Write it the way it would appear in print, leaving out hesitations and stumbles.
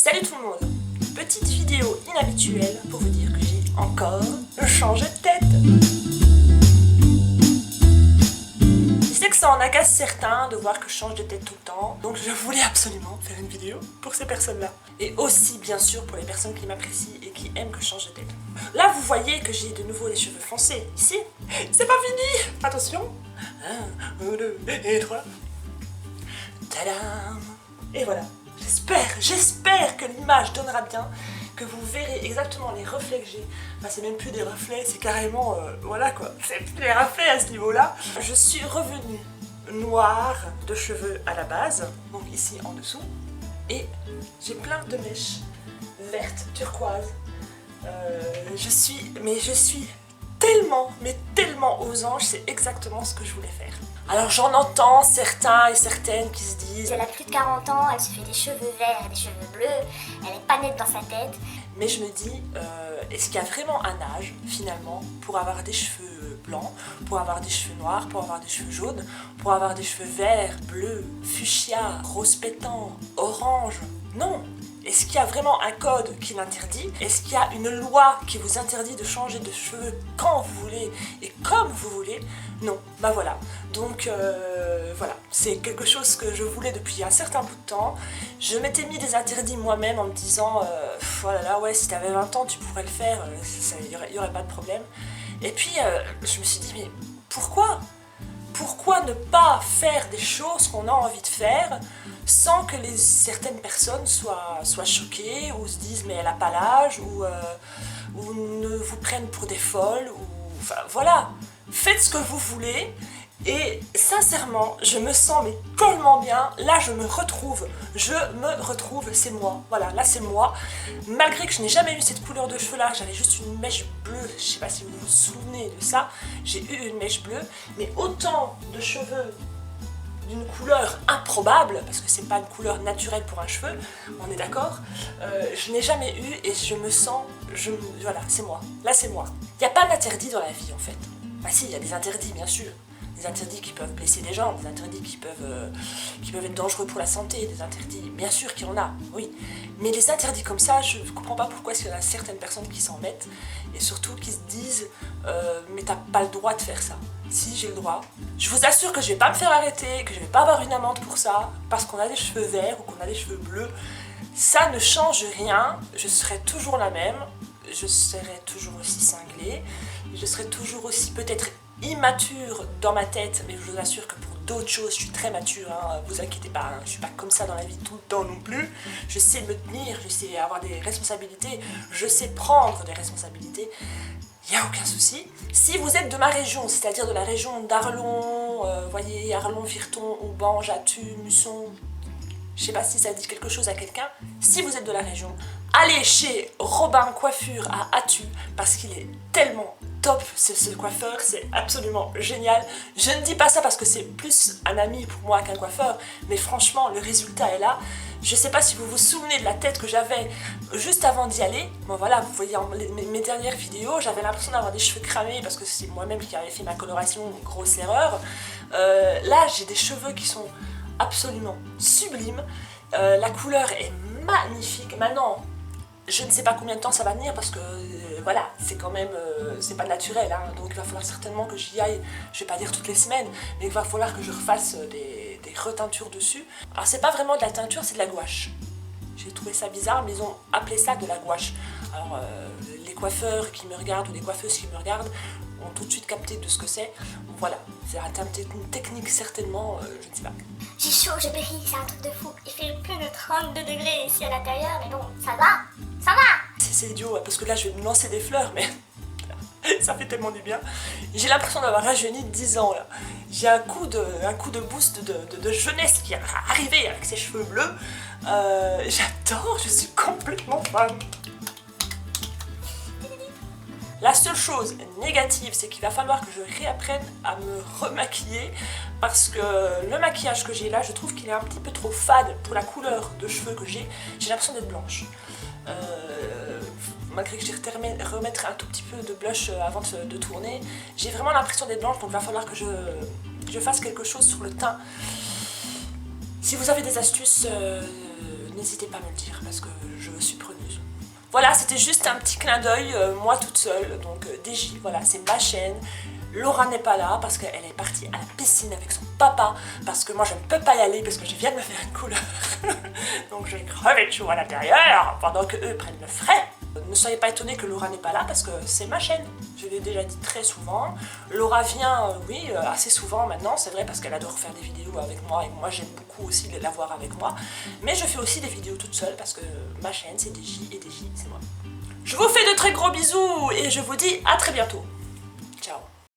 Salut tout le monde! Petite vidéo inhabituelle pour vous dire que j'ai encore changé de tête. Je sais que ça en agace certains de voir que je change de tête tout le temps, donc je voulais absolument faire une vidéo pour ces personnes-là. Et aussi bien sûr pour les personnes qui m'apprécient et qui aiment que je change de tête. Là vous voyez que j'ai de nouveau les cheveux foncés, ici. C'est pas fini! Attention! 1, 2 et 3. Tadam! Et voilà. J'espère que l'image donnera bien, que vous verrez exactement les reflets que j'ai. Enfin, c'est même plus des reflets, c'est carrément, voilà quoi, c'est plus des reflets à ce niveau-là. Je suis revenue noire de cheveux à la base, donc ici en dessous, et j'ai plein de mèches vertes, turquoises. Je suis tellement aux anges, c'est exactement ce que je voulais faire. Alors j'en entends certains et certaines qui se disent elle a plus de 40 ans, elle se fait des cheveux verts et des cheveux bleus, elle est pas nette dans sa tête. Mais je me dis, est-ce qu'il y a vraiment un âge finalement pour avoir des cheveux blancs, pour avoir des cheveux noirs, pour avoir des cheveux jaunes, pour avoir des cheveux verts, bleus, fuchsia, rose pétant, orange? Non! Est-ce qu'il y a vraiment un code qui l'interdit? Est-ce qu'il y a une loi qui vous interdit de changer de cheveux quand vous voulez et comme vous voulez? Non, bah voilà. Donc voilà, c'est quelque chose que je voulais depuis un certain bout de temps. Je m'étais mis des interdits moi-même en me disant voilà, ouais, si t'avais 20 ans tu pourrais le faire, il y aurait pas de problème. Et puis je me suis dit mais pourquoi ne pas faire des choses qu'on a envie de faire sans que certaines personnes soient choquées ou se disent mais elle a pas l'âge ou ne vous prennent pour des folles ou enfin voilà, faites ce que vous voulez. Et sincèrement, je me sens mais tellement bien, là je me retrouve, c'est moi, voilà, là c'est moi. Malgré que je n'ai jamais eu cette couleur de cheveux là, j'avais juste une mèche bleue, je sais pas si vous vous souvenez de ça, j'ai eu une mèche bleue, mais autant de cheveux d'une couleur improbable, parce que c'est pas une couleur naturelle pour un cheveu, on est d'accord, je n'ai jamais eu et je me sens, voilà, c'est moi, là c'est moi. Il n'y a pas d'interdit dans la vie en fait. Bah si, il y a des interdits bien sûr. Des interdits qui peuvent blesser des gens, des interdits qui peuvent être dangereux pour la santé, des interdits, bien sûr qu'il y en a, oui. Mais les interdits comme ça, je ne comprends pas pourquoi il y a certaines personnes qui s'en mettent, et surtout qui se disent mais t'as pas le droit de faire ça. Si, j'ai le droit. Je vous assure que je vais pas me faire arrêter, que je vais pas avoir une amende pour ça, parce qu'on a des cheveux verts ou qu'on a des cheveux bleus. Ça ne change rien, je serai toujours la même, je serai toujours aussi cinglée, je serai toujours aussi peut-être immature dans ma tête, mais je vous assure que pour d'autres choses, je suis très mature, hein, vous inquiétez pas, hein, je suis pas comme ça dans la vie tout le temps non plus. Je sais me tenir, je sais avoir des responsabilités, je sais prendre des responsabilités, il n'y a aucun souci. Si vous êtes de ma région, c'est-à-dire de la région d'Arlon, voyez, Arlon, Virton, Auban, Jatu, Musson, je sais pas si ça dit quelque chose à quelqu'un, si vous êtes de la région, allez chez Robin Coiffure à Attu, parce qu'il est tellement top ce coiffeur, c'est absolument génial. Je ne dis pas ça parce que c'est plus un ami pour moi qu'un coiffeur, mais franchement le résultat est là. Je sais pas si vous vous souvenez de la tête que j'avais juste avant d'y aller. Bon voilà, vous voyez mes dernières vidéos, j'avais l'impression d'avoir des cheveux cramés parce que c'est moi-même qui avais fait ma coloration, grosse erreur. Là j'ai des cheveux qui sont absolument sublimes. La couleur est magnifique. Maintenant, je ne sais pas combien de temps ça va venir parce que voilà, c'est quand même, c'est pas naturel, hein, donc il va falloir certainement que j'y aille, je vais pas dire toutes les semaines, mais il va falloir que je refasse des reteintures dessus. Alors c'est pas vraiment de la teinture, c'est de la gouache. J'ai trouvé ça bizarre, mais ils ont appelé ça de la gouache. Alors les coiffeurs qui me regardent ou les coiffeuses qui me regardent ont tout de suite capté de ce que c'est. Voilà, c'est une technique certainement, je ne sais pas. J'ai chaud, je péris, c'est un truc de fou. Il fait plus de 32 degrés ici à l'intérieur, mais bon, ça va. C'est idiot, parce que là je vais me lancer des fleurs, mais ça fait tellement du bien. J'ai l'impression d'avoir rajeuni de 10 ans là. J'ai un coup de boost de jeunesse qui est arrivé avec ses cheveux bleus. J'adore, je suis complètement fan. La seule chose négative, c'est qu'il va falloir que je réapprenne à me remaquiller parce que le maquillage que j'ai là, je trouve qu'il est un petit peu trop fade pour la couleur de cheveux que j'ai. J'ai l'impression d'être blanche. Malgré que j'ai remettre un tout petit peu de blush avant de tourner, j'ai vraiment l'impression d'être blanche, donc il va falloir que je fasse quelque chose sur le teint. Si vous avez des astuces, n'hésitez pas à me le dire parce que Voilà, c'était juste un petit clin d'œil, moi toute seule, donc DJ, voilà, c'est ma chaîne. Laura n'est pas là parce qu'elle est partie à la piscine avec son papa, parce que moi je ne peux pas y aller parce que je viens de me faire une couleur. Donc je vais crever de chaud à l'intérieur pendant que eux prennent le frais. Ne soyez pas étonnés que Laura n'est pas là parce que c'est ma chaîne. Je l'ai déjà dit très souvent. Laura vient, oui, assez souvent maintenant, c'est vrai parce qu'elle adore faire des vidéos avec moi et moi j'aime beaucoup aussi la voir avec moi. Mais je fais aussi des vidéos toute seule parce que ma chaîne c'est DJ et DJ c'est moi. Je vous fais de très gros bisous et je vous dis à très bientôt.